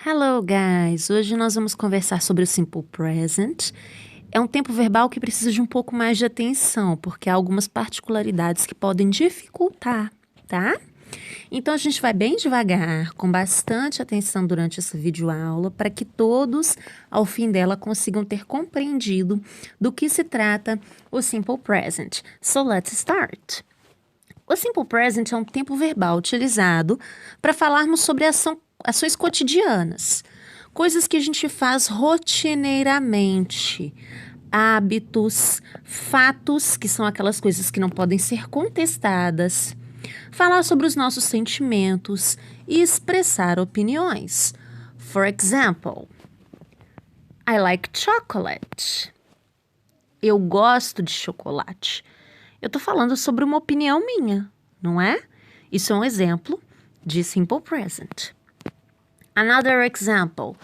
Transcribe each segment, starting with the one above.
Hello, guys! Hoje nós vamos conversar sobre o Simple Present. É um tempo verbal que precisa de um pouco mais de atenção, porque há algumas particularidades que podem dificultar, tá? Então a gente vai bem devagar, com bastante atenção durante essa videoaula, para que todos, ao fim dela, consigam ter compreendido do que se trata o Simple Present. So let's start! O Simple Present é um tempo verbal utilizado para falarmos sobre ações cotidianas, coisas que a gente faz rotineiramente, hábitos, fatos, que são aquelas coisas que não podem ser contestadas, falar sobre os nossos sentimentos e expressar opiniões. For example, I like chocolate. Eu gosto de chocolate. Eu tô falando sobre uma opinião minha, não é? Isso é um exemplo de Simple Present. Another example.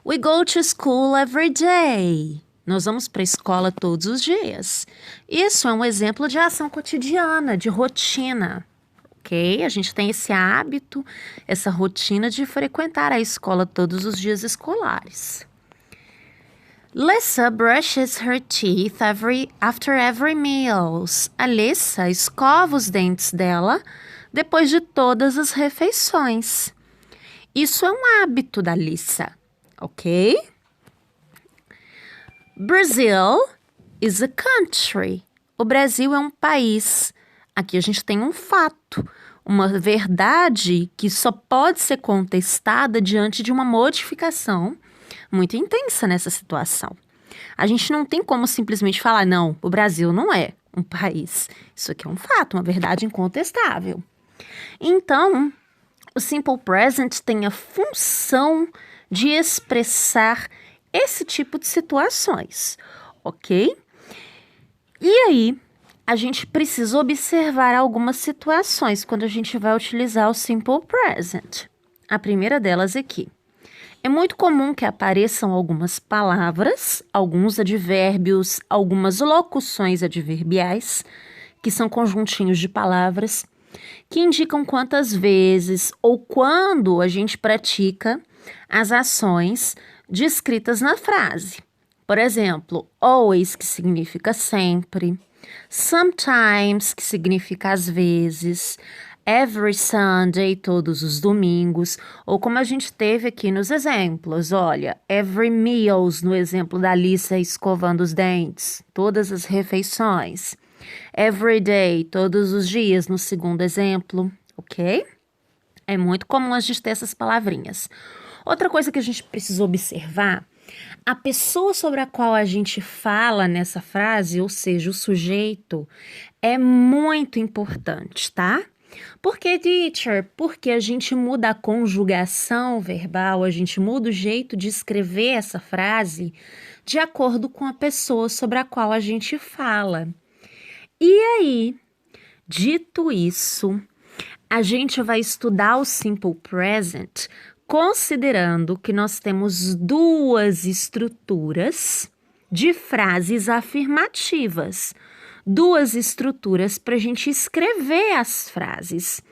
We go to school every day. Nós vamos para a escola todos os dias. Isso é um exemplo de ação cotidiana, de rotina, ok? A gente tem esse hábito, essa rotina de frequentar a escola todos os dias escolares. Lisa brushes her teeth after every meal. A Lisa escova os dentes dela depois de todas as refeições. Isso é um hábito da Lisa, ok? Brazil is a country. O Brasil é um país. Aqui a gente tem um fato, uma verdade que só pode ser contestada diante de uma modificação muito intensa nessa situação. A gente não tem como simplesmente falar, não, o Brasil não é um país. Isso aqui é um fato, uma verdade incontestável. Então, o Simple Present tem a função de expressar esse tipo de situações, ok? E aí, a gente precisa observar algumas situações quando a gente vai utilizar o Simple Present. A primeira delas aqui. É muito comum que apareçam algumas palavras, alguns advérbios, algumas locuções adverbiais, que são conjuntinhos de palavras, que indicam quantas vezes ou quando a gente pratica as ações descritas na frase. Por exemplo, always, que significa sempre, sometimes, que significa às vezes, every Sunday, todos os domingos, ou como a gente teve aqui nos exemplos, olha, every meals, no exemplo da Lisa escovando os dentes, todas as refeições. Every day, todos os dias, no segundo exemplo, ok? É muito comum a gente ter essas palavrinhas. Outra coisa que a gente precisa observar, a pessoa sobre a qual a gente fala nessa frase, ou seja, o sujeito, é muito importante, tá? Por que, teacher? Porque a gente muda a conjugação verbal, a gente muda o jeito de escrever essa frase de acordo com a pessoa sobre a qual a gente fala. E aí, dito isso, a gente vai estudar o Simple Present considerando que nós temos duas estruturas de frases afirmativas, duas estruturas para a gente escrever as frases.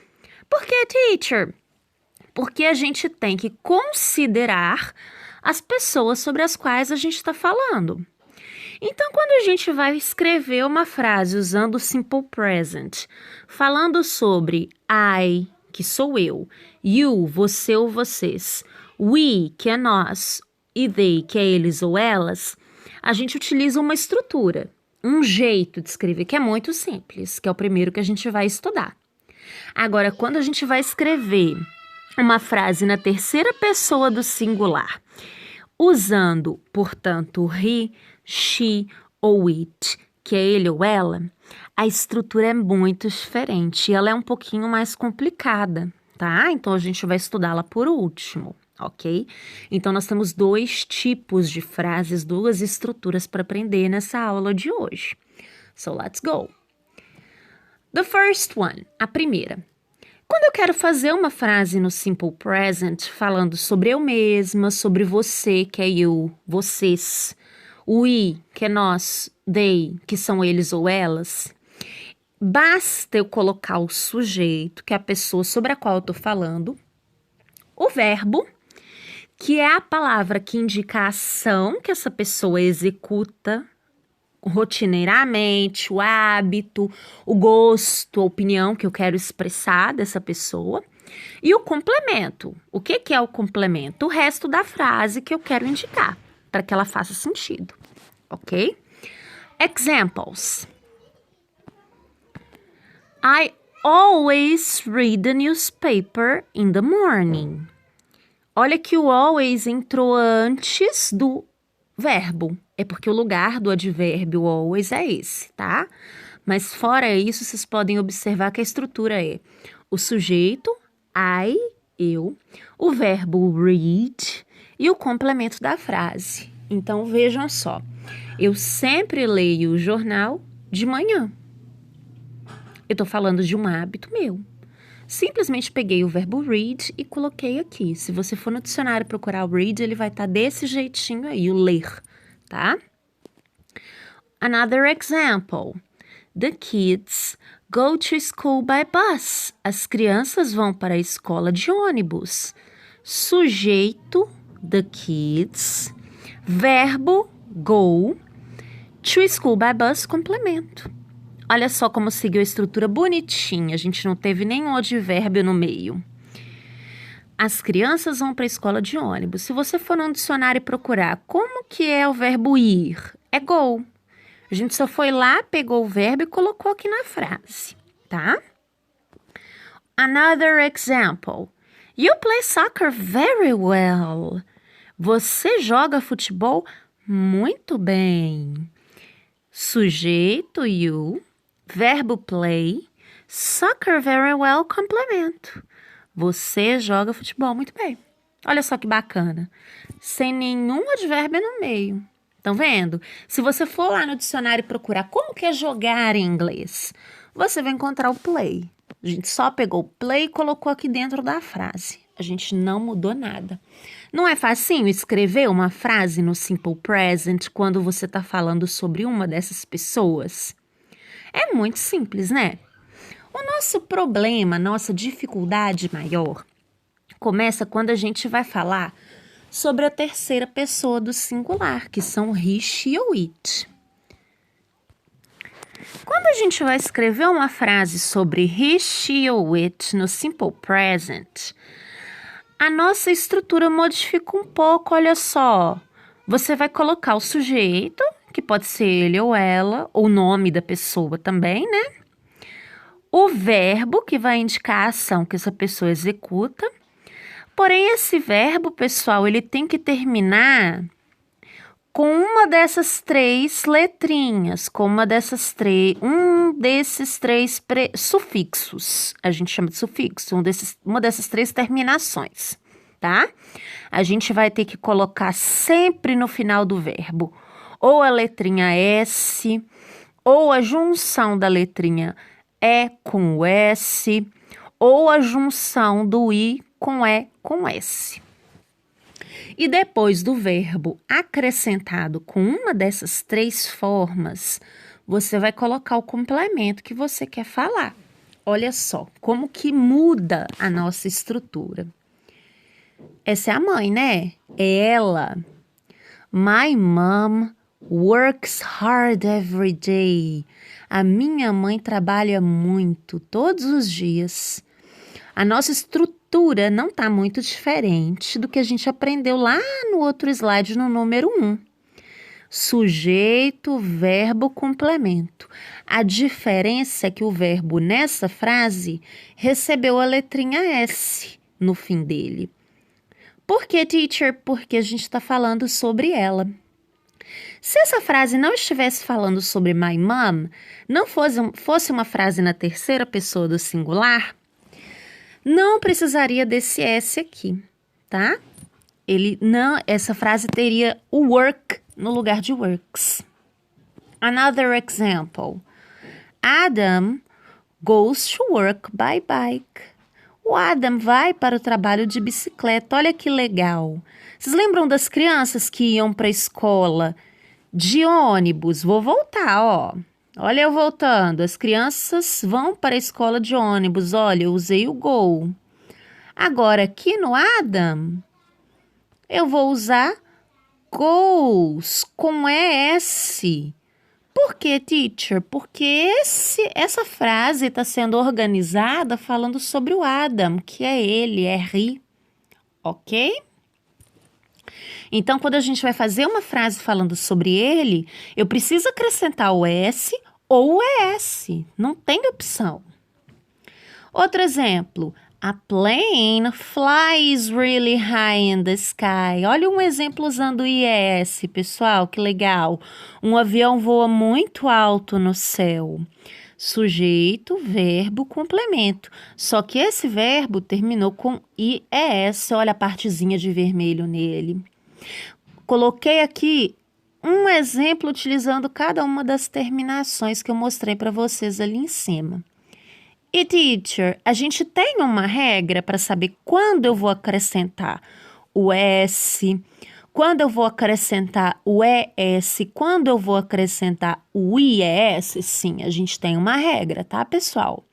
Por que, teacher? Porque a gente tem que considerar as pessoas sobre as quais a gente está falando. Então, quando a gente vai escrever uma frase usando o Simple Present, falando sobre I, que sou eu, you, você ou vocês, we, que é nós, e they, que é eles ou elas, a gente utiliza uma estrutura, um jeito de escrever que é muito simples, que é o primeiro que a gente vai estudar. Agora, quando a gente vai escrever uma frase na terceira pessoa do singular, usando, portanto, he, she ou it, que é ele ou ela, a estrutura é muito diferente e ela é um pouquinho mais complicada, tá? Então, a gente vai estudá-la por último, ok? Então, nós temos dois tipos de frases, duas estruturas para aprender nessa aula de hoje. So, let's go! The first one, a primeira. Quando eu quero fazer uma frase no Simple Present falando sobre eu mesma, sobre você, que é eu, vocês, we, que é nós, they, que são eles ou elas, basta eu colocar o sujeito, que é a pessoa sobre a qual eu estou falando, o verbo, que é a palavra que indica a ação que essa pessoa executa rotineiramente, o hábito, o gosto, a opinião que eu quero expressar dessa pessoa. E o complemento. O que é o complemento? O resto da frase que eu quero indicar, para que ela faça sentido, ok? Examples. I always read the newspaper in the morning. Olha que o always entrou antes do verbo. É porque o lugar do advérbio always é esse, tá? Mas fora isso, vocês podem observar que a estrutura é o sujeito, I, eu, o verbo read e o complemento da frase. Então, vejam só. Eu sempre leio o jornal de manhã. Eu tô falando de um hábito meu. Simplesmente peguei o verbo read e coloquei aqui. Se você for no dicionário procurar o read, ele vai estar desse jeitinho aí, o ler, tá? Another example. The kids go to school by bus. As crianças vão para a escola de ônibus. Sujeito, the kids. Verbo, go. To school by bus, complemento. Olha só como seguiu a estrutura bonitinha. A gente não teve nenhum advérbio no meio. As crianças vão para a escola de ônibus. Se você for no dicionário e procurar como que é o verbo ir, é go. A gente só foi lá, pegou o verbo e colocou aqui na frase, tá? Another example. You play soccer very well. Você joga futebol muito bem. Sujeito, you. Verbo play. Soccer very well, complemento. Você joga futebol muito bem. Olha só que bacana. Sem nenhum advérbio no meio. Estão vendo? Se você for lá no dicionário e procurar como que é jogar em inglês, você vai encontrar o play. A gente só pegou o play e colocou aqui dentro da frase. A gente não mudou nada. Não é facinho escrever uma frase no Simple Present quando você está falando sobre uma dessas pessoas? É muito simples, né? O nosso problema, nossa dificuldade maior, começa quando a gente vai falar sobre a terceira pessoa do singular, que são he, she ou it. Quando a gente vai escrever uma frase sobre he, she ou it no Simple Present, a nossa estrutura modifica um pouco, olha só. Você vai colocar o sujeito, que pode ser ele ou ela, ou o nome da pessoa também, né? O verbo, que vai indicar a ação que essa pessoa executa. Porém, esse verbo, pessoal, ele tem que terminar com uma dessas três letrinhas, com um desses três sufixos. A gente chama de sufixo, uma dessas três terminações, tá? A gente vai ter que colocar sempre no final do verbo ou a letrinha S, ou a junção da letrinha E com o S, ou a junção do I com E com S. E depois do verbo acrescentado com uma dessas três formas, você vai colocar o complemento que você quer falar. Olha só como que muda a nossa estrutura. Essa é a mãe, né? É ela. My mom works hard every day. A minha mãe trabalha muito todos os dias. A nossa estrutura não está muito diferente do que a gente aprendeu lá no outro slide, no número 1. Sujeito, verbo, complemento. A diferença é que o verbo nessa frase recebeu a letrinha S no fim dele. Por que, teacher? Porque a gente está falando sobre ela. Se essa frase não estivesse falando sobre my mom, não fosse uma frase na terceira pessoa do singular, não precisaria desse S aqui, tá? Essa frase teria o work no lugar de works. Another example. Adam goes to work by bike. O Adam vai para o trabalho de bicicleta. Olha que legal. Vocês lembram das crianças que iam para a escola de ônibus? Vou voltar, ó. Olha eu voltando. As crianças vão para a escola de ônibus. Olha, eu usei o go. Agora, aqui no Adam, Eu vou usar goes com ES. Por quê, teacher? Porque essa frase está sendo organizada falando sobre o Adam, que é ele, é he, ok? Então, quando a gente vai fazer uma frase falando sobre ele, eu preciso acrescentar o S ou o ES, não tem opção. Outro exemplo, a plane flies really high in the sky. Olha um exemplo usando o IS, pessoal, que legal. Um avião voa muito alto no céu. Sujeito, verbo, complemento. Só que esse verbo terminou com IES, olha a partezinha de vermelho nele. Coloquei aqui um exemplo utilizando cada uma das terminações que eu mostrei para vocês ali em cima. E, teacher, a gente tem uma regra para saber quando eu vou acrescentar o S, quando eu vou acrescentar o ES, quando eu vou acrescentar o IES? Sim, a gente tem uma regra, tá, pessoal?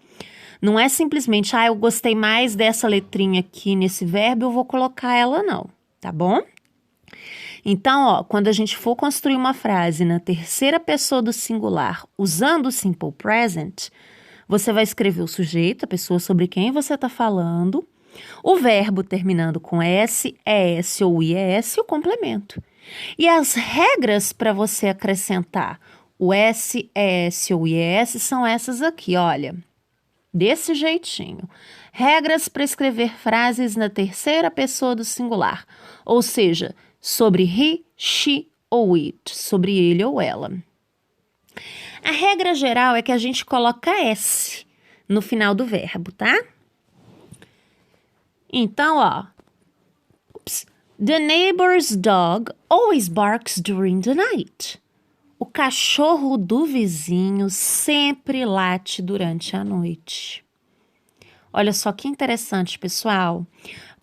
Não é simplesmente, eu gostei mais dessa letrinha aqui nesse verbo, eu vou colocar ela, não, tá bom? Então, quando a gente for construir uma frase na terceira pessoa do singular usando o simple present, você vai escrever o sujeito, a pessoa sobre quem você está falando, o verbo terminando com S, ES ou IES e o complemento. E as regras para você acrescentar o S, ES ou IES são essas aqui, olha. Desse jeitinho. Regras para escrever frases na terceira pessoa do singular, ou seja, sobre he, she ou it, sobre ele ou ela. A regra geral é que a gente coloca S no final do verbo, tá? Então, The neighbor's dog always barks during the night. O cachorro do vizinho sempre late durante a noite. Olha só que interessante, pessoal.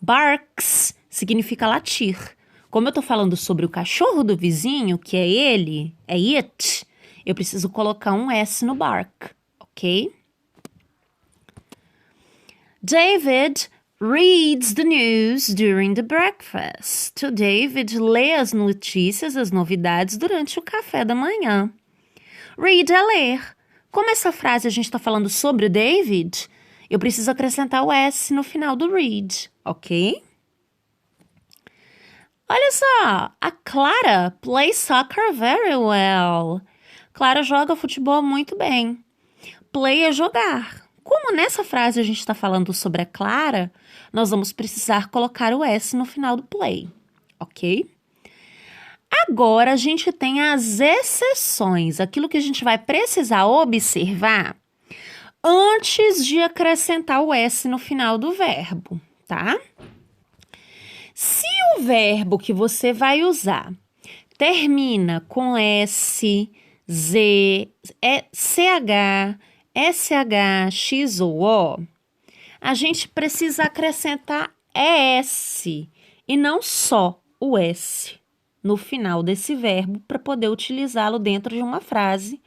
Barks significa latir. Como eu tô falando sobre o cachorro do vizinho, que é ele, é it, eu preciso colocar um S no bark, ok? David reads the news during the breakfast. O David lê as notícias, as novidades durante o café da manhã. Read é ler. Como essa frase a gente está falando sobre o David, eu preciso acrescentar o S no final do read, ok? Olha só, a Clara plays soccer very well. Clara joga futebol muito bem. Play é jogar. Como nessa frase a gente está falando sobre a Clara, nós vamos precisar colocar o S no final do play, ok? Agora a gente tem as exceções, aquilo que a gente vai precisar observar antes de acrescentar o S no final do verbo, tá? Se o verbo que você vai usar termina com S, Z, CH, SH, X ou O, a gente precisa acrescentar ES e não só o S no final desse verbo para poder utilizá-lo dentro de uma frase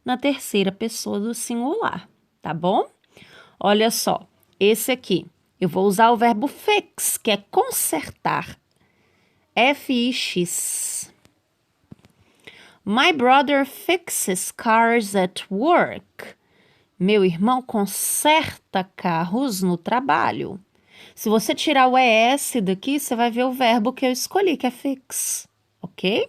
na terceira pessoa do singular, tá bom? Olha só, esse aqui, eu vou usar o verbo fix, que é consertar, F-I-X. My brother fixes cars at work. Meu irmão conserta carros no trabalho. Se você tirar o ES daqui, você vai ver o verbo que eu escolhi, que é fix, ok?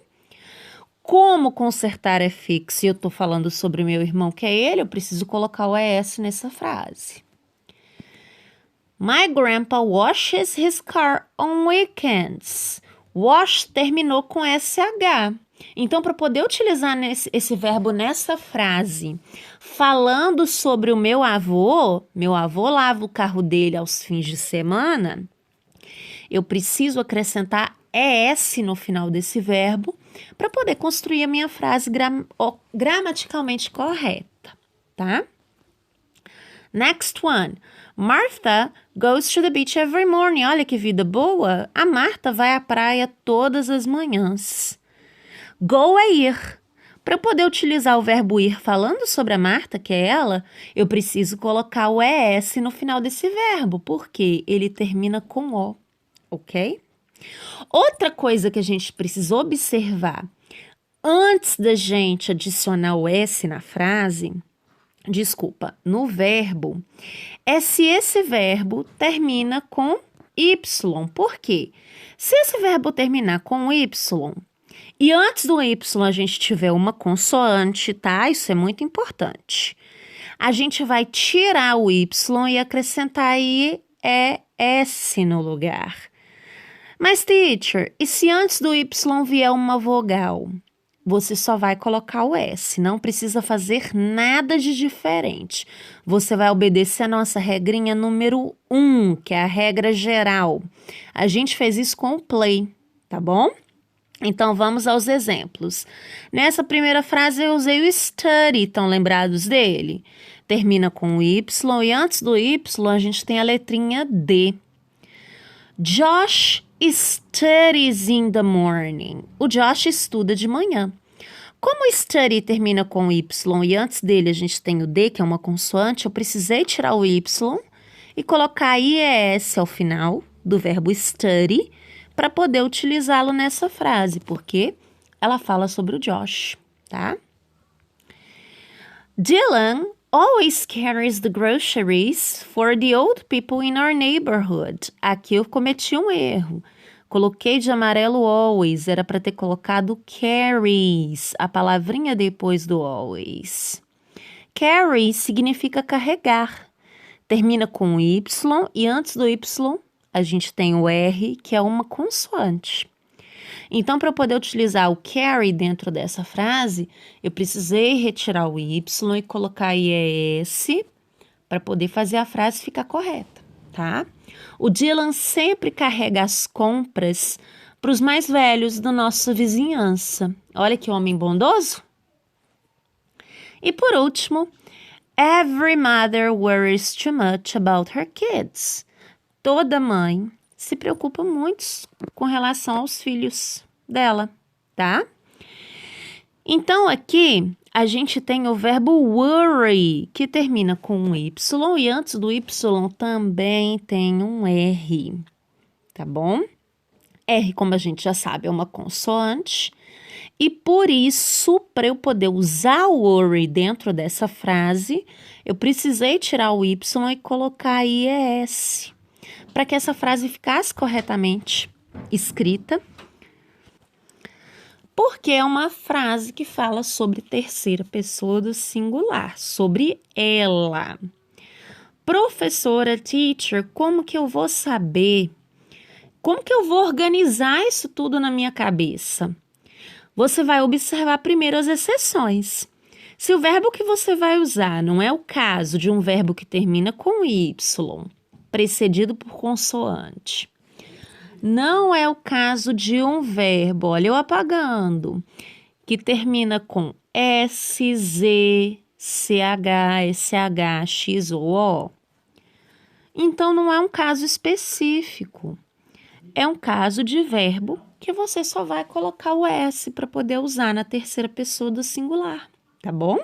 Como consertar é fix e eu tô falando sobre meu irmão, que é ele, eu preciso colocar o ES nessa frase. My grandpa washes his car on weekends. Wash terminou com SH. Então, para poder utilizar esse verbo nessa frase, falando sobre o meu avô lava o carro dele aos fins de semana, eu preciso acrescentar ES no final desse verbo para poder construir a minha frase gramaticalmente correta, tá? Next one. Martha goes to the beach every morning. Olha que vida boa. A Marta vai à praia todas as manhãs. Go é ir. Para eu poder utilizar o verbo ir falando sobre a Marta, que é ela, eu preciso colocar o ES no final desse verbo, porque ele termina com O, ok? Outra coisa que a gente precisa observar antes da gente adicionar o S na frase, no verbo, é se esse verbo termina com Y. Por quê? Se esse verbo terminar com Y e antes do Y a gente tiver uma consoante, tá? Isso é muito importante. A gente vai tirar o Y e acrescentar aí S no lugar. Mas, teacher, e se antes do Y vier uma vogal? Você só vai colocar o S, não precisa fazer nada de diferente. Você vai obedecer a nossa regrinha número 1, que é a regra geral. A gente fez isso com o play, tá bom? Então, vamos aos exemplos. Nessa primeira frase, eu usei o study, estão lembrados dele? Termina com o Y e antes do Y a gente tem a letrinha D. Josh studies in the morning. O Josh estuda de manhã. Como o study termina com Y e antes dele a gente tem o D, que é uma consoante, eu precisei tirar o Y e colocar IES ao final do verbo study para poder utilizá-lo nessa frase, porque ela fala sobre o Josh, tá? Dylan always carries the groceries for the old people in our neighborhood. Aqui eu cometi um erro. Coloquei de amarelo always, era para ter colocado carries, a palavrinha depois do always. Carry significa carregar. Termina com Y e antes do Y a gente tem o R, que é uma consoante. Então, para eu poder utilizar o carry dentro dessa frase, eu precisei retirar o Y e colocar IES para poder fazer a frase ficar correta, tá? O Dylan sempre carrega as compras para os mais velhos da nossa vizinhança. Olha que homem bondoso! E por último, every mother worries too much about her kids. Toda mãe se preocupa muito com relação aos filhos dela, tá? Então, aqui, a gente tem o verbo worry, que termina com um Y, e antes do Y também tem um R, tá bom? R, como a gente já sabe, é uma consoante, e por isso, para eu poder usar o worry dentro dessa frase, eu precisei tirar o Y e colocar IES, para que essa frase ficasse corretamente escrita, porque é uma frase que fala sobre terceira pessoa do singular, sobre ela. Professora, teacher, como que eu vou saber? Como que eu vou organizar isso tudo na minha cabeça? Você vai observar primeiro as exceções. Se o verbo que você vai usar não é o caso de um verbo que termina com Y, precedido por consoante. Não é o caso de um verbo, olha eu apagando, que termina com S, Z, CH, SH, X ou O. Então, não é um caso específico. É um caso de verbo que você só vai colocar o S para poder usar na terceira pessoa do singular, tá bom?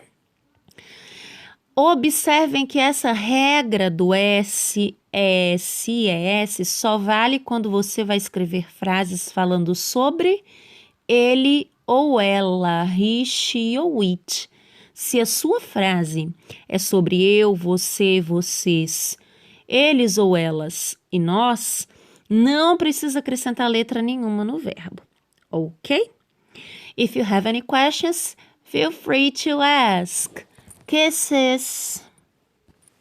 Observem que essa regra do S, S e S só vale quando você vai escrever frases falando sobre ele ou ela, he, she ou it. Se a sua frase é sobre eu, você, vocês, eles ou elas e nós, não precisa acrescentar letra nenhuma no verbo, ok? If you have any questions, feel free to ask. Kisses!